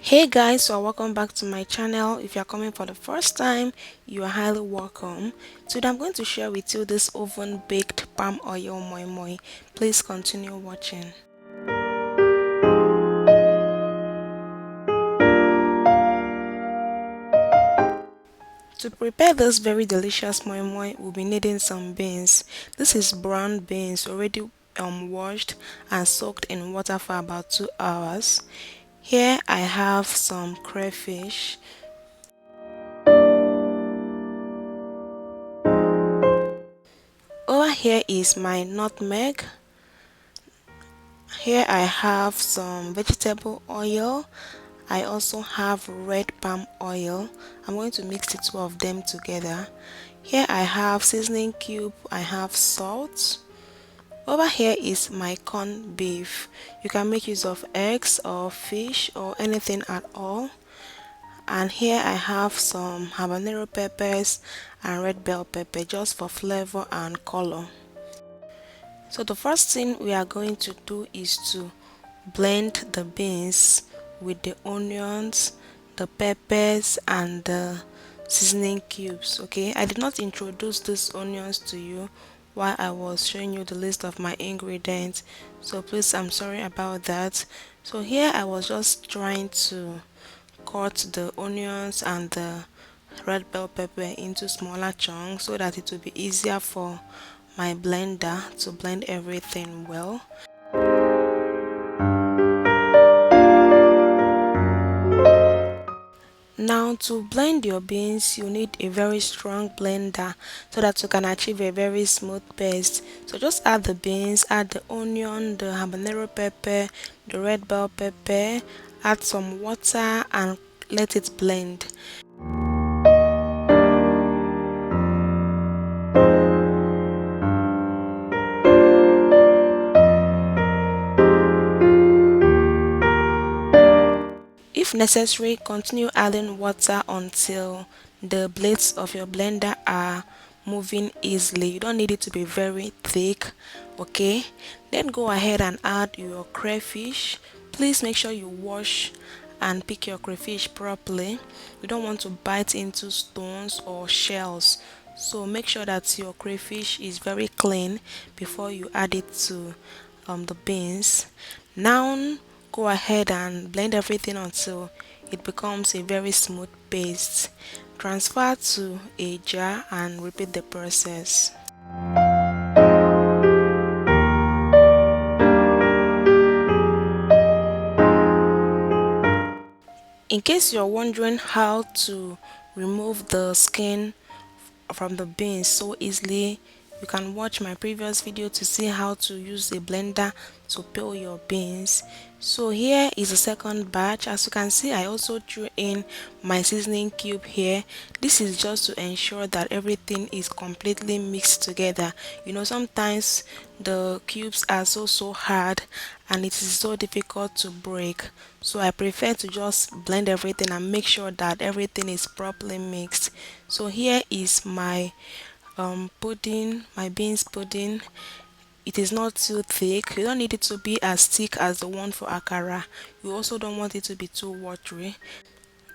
Hey guys, so welcome back to my channel. If you're coming for the first time, you are highly welcome. Today I'm going to share with you this oven baked palm oil moi moi. Please continue watching. To prepare this very delicious moi moi, we'll be needing some beans. This is brown beans already washed and soaked in water for about 2 hours. Here I have some crayfish. Over here is my nutmeg. Here I have some vegetable oil. I also have red palm oil. I'm going to mix the two of them together. Here I have seasoning cube. I have salt. Over here is my corned beef. You can make use of eggs or fish or anything at all. And here I have some habanero peppers and red bell pepper just for flavor and color. So the first thing we are going to do is to blend the beans with the onions, the peppers and the seasoning cubes. Okay, I did not introduce these onions to you while I was showing you the list of my ingredients, so please, I'm sorry about that. So here I was just trying to cut the onions and the red bell pepper into smaller chunks so that it will be easier for my blender to blend everything well. Now, to blend your beans, you need a very strong blender so that you can achieve a very smooth paste. So just add the beans, add the onion, the habanero pepper, the red bell pepper, add some water and let it blend. If necessary, continue adding water until the blades of your blender are moving easily. You don't need it to be very thick, okay? Then go ahead and add your crayfish. Please make sure you wash and pick your crayfish properly. You don't want to bite into stones or shells, so make sure that your crayfish is very clean before you add it to the beans. Now go ahead and blend everything until it becomes a very smooth paste. Transfer to a jar and repeat the process. In case you're wondering how to remove the skin from the beans so easily, you can watch my previous video to see how to use a blender to peel your beans. So here is the second batch. As you can see, I also threw in my seasoning cube here. This is just to ensure that everything is completely mixed together. You know, sometimes the cubes are so hard and it is so difficult to break, so I prefer to just blend everything and make sure that everything is properly mixed. So here is my pudding, my beans pudding. It is not too thick. You don't need it to be as thick as the one for akara. You also don't want it to be too watery.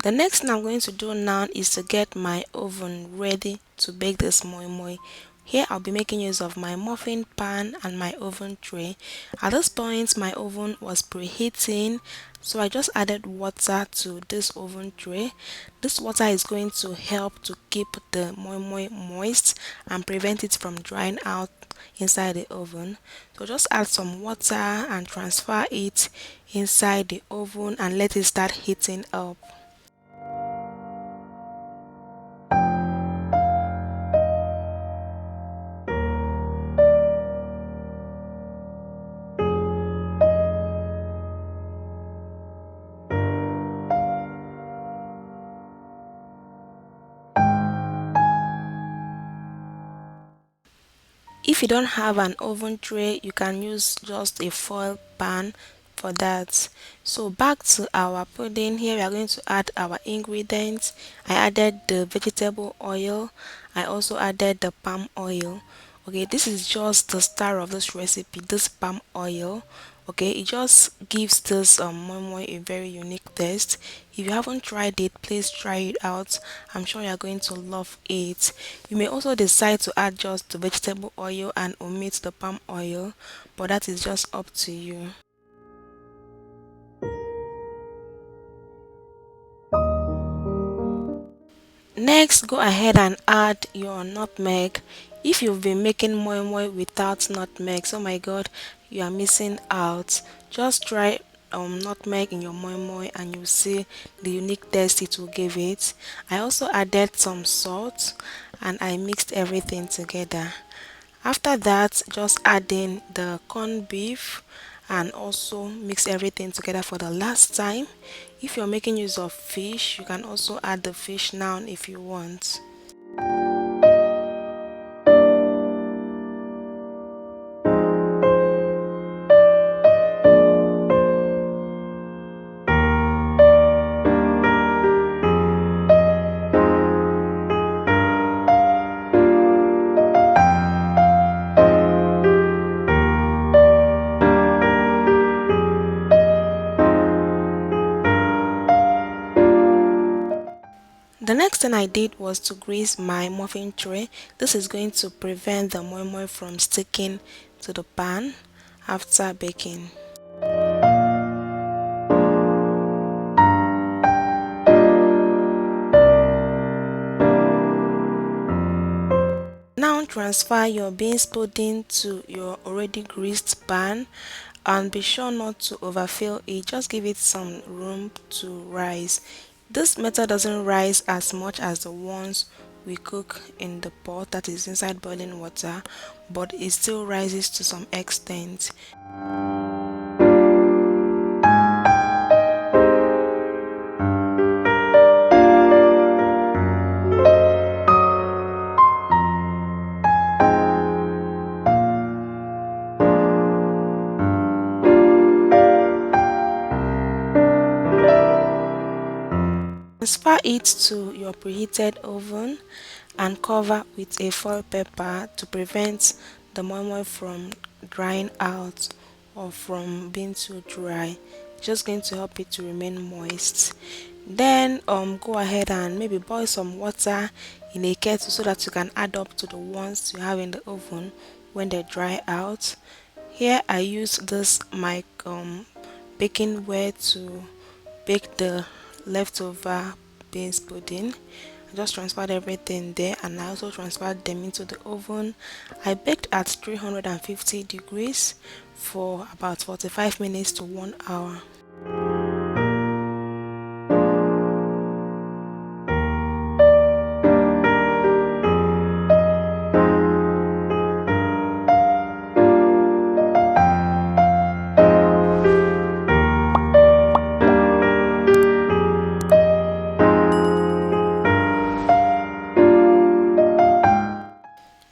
The next thing I'm going to do now is to get my oven ready to bake this moi moi. Here I'll be making use of my muffin pan and my oven tray. At this point my oven was preheating, so I just added water to this oven tray. This water is going to help to keep the moi moi moist and prevent it from drying out inside the oven. So just add some water and transfer it inside the oven and let it start heating up. If you don't have an oven tray, you can use just a foil pan for that. So back to our pudding. Here we are going to add our ingredients. I added the vegetable oil. I also added the palm oil. Okay, this is just the star of this recipe, this palm oil. Okay, it just gives this moinmoin a very unique taste. If you haven't tried it, please try it out. I'm sure you're going to love it. You may also decide to add just the vegetable oil and omit the palm oil, but that is just up to you. Next, go ahead and add your nutmeg. If you've been making moi moi without nutmeg, oh my god, you are missing out. Just try nutmeg in your moi moi and you'll see the unique taste it will give it. I also added some salt and I mixed everything together. After that, just add in the corned beef and also mix everything together for the last time. If you're making use of fish, you can also add the fish now if you want. The next thing I did was to grease my muffin tray. This is going to prevent the moi moi from sticking to the pan after baking. Now transfer your beans pudding to your already greased pan and be sure not to overfill it. Just give it some room to rise. This method doesn't rise as much as the ones we cook in the pot that is inside boiling water, but it still rises to some extent. Transfer it to your preheated oven and cover with a foil paper to prevent the moi moi from drying out or from being too dry. Just going to help it to remain moist. Then go ahead and maybe boil some water in a kettle so that you can add up to the ones you have in the oven when they dry out. Here I use this my baking ware to bake the leftover beans pudding. I just transferred everything there and I also transferred them into the oven. I baked at 350 degrees for about 45 minutes to 1 hour.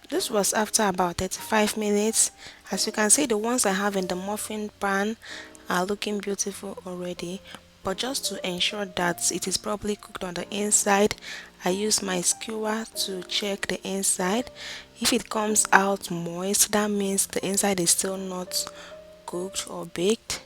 This was after about 35 minutes. As you can see, the ones I have in the muffin pan are looking beautiful already. But just to ensure that it is properly cooked on the inside, I use my skewer to check the inside. If it comes out moist, that means the inside is still not cooked or baked.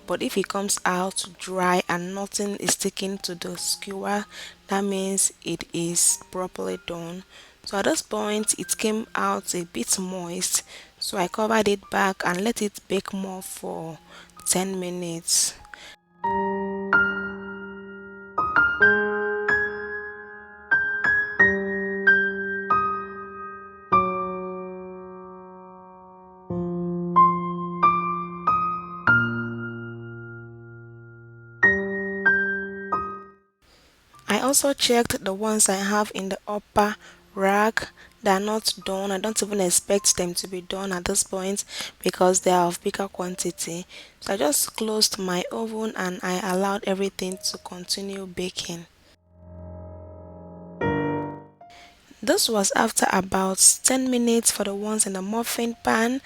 But if it comes out dry and nothing is sticking to the skewer, that means it is properly done. So at this point it came out a bit moist, so I covered it back and let it bake more for 10 minutes. I also checked the ones I have in the upper rack. They are not done. I don't even expect them to be done at this point because they are of bigger quantity. So I just closed my oven and I allowed everything to continue baking. This was after about 10 minutes for the ones in the muffin pan,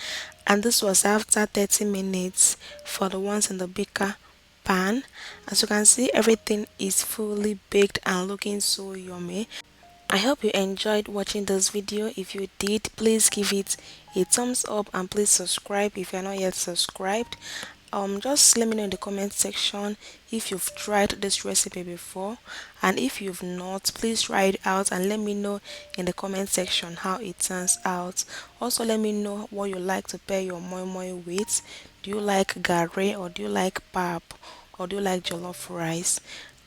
and this was after 30 minutes for the ones in the baker pan. As you can see, everything is fully baked and looking so yummy. I hope you enjoyed watching this video. If you did, please give it a thumbs up and please subscribe if you're not yet subscribed. just let me know in the comment section if you've tried this recipe before, and if you've not, please try it out and let me know in the comment section how it turns out. Also, let me know what you like to pair your moi moi with. Do you like gare, or do you like pap, or do you like jollof rice?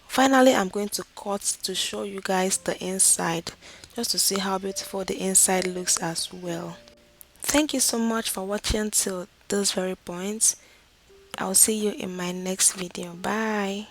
Finally, I'm going to cut to show you guys the inside, just to see how beautiful the inside looks as well. Thank you so much for watching till this very point. I'll see you in my next video. Bye.